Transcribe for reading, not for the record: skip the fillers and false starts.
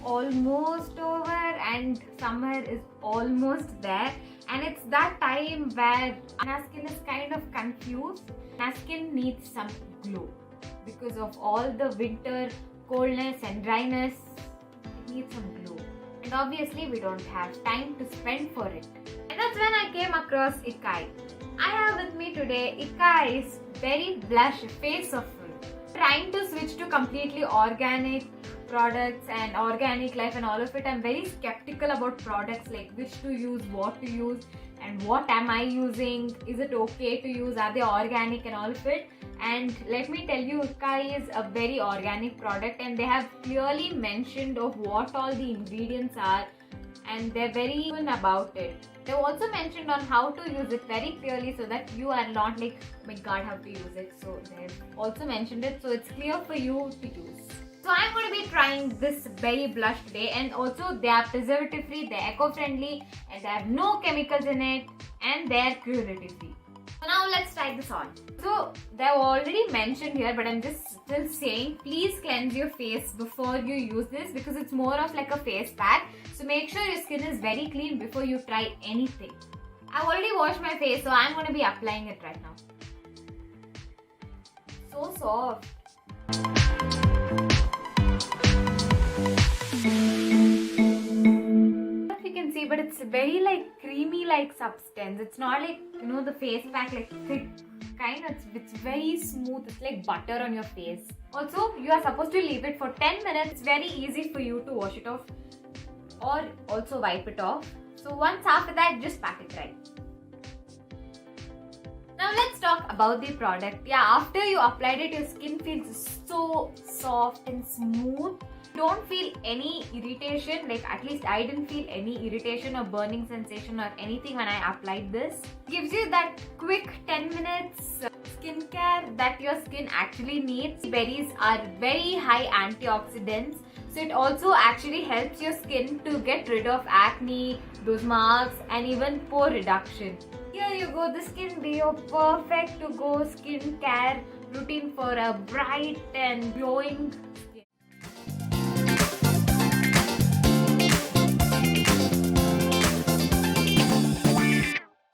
almost over and summer is almost there, and it's that time where our skin is kind of confused. Our skin needs some glow because of all the winter coldness and dryness. It needs some glow, and obviously we don't have time to spend for it. And that's when I came across Ikkai. I have with me today Ikkai's Berry Blush Face Souffle. Trying to switch to completely organic products and organic life and all of it. I'm very skeptical about products, like which to use, what to use, and what am I using, is it okay to use, are they organic and all of it. And let me tell you, Ikkai is a very organic product, and they have clearly mentioned of what all the ingredients are, and they're very open about it. They've also mentioned on how to use it very clearly, so that you are not like, oh my god, how to use it. So they've also mentioned it, so it's clear for you to use. So I'm going to be trying this berry blush today, and also they are preservative free, they're eco-friendly, and they have no chemicals in it, and they're cruelty free. So now let's try this on. So they've already mentioned here, but I'm just still saying, please cleanse your face before you use this, because it's more of like a face pack. So make sure your skin is very clean before you try anything. I've already washed my face, so I'm going to be applying it right now. So soft. But it's very like creamy like substance. It's not like, you know, the face pack like thick kind. It's very smooth. It's like butter on your face. Also, you are supposed to leave it for 10 minutes. It's very easy for you to wash it off or also wipe it off. So once after that, just pack it right. Now let's talk about the product. Yeah, after you applied it, your skin feels so soft and smooth. Don't feel any irritation, like at least I didn't feel any irritation or burning sensation or anything when I applied this. Gives you that quick 10 minutes skincare that your skin actually needs. Berries are very high antioxidants, so it also actually helps your skin to get rid of acne, those marks, and even pore reduction. Here you go, this can be your perfect to go skincare routine for a bright and glowing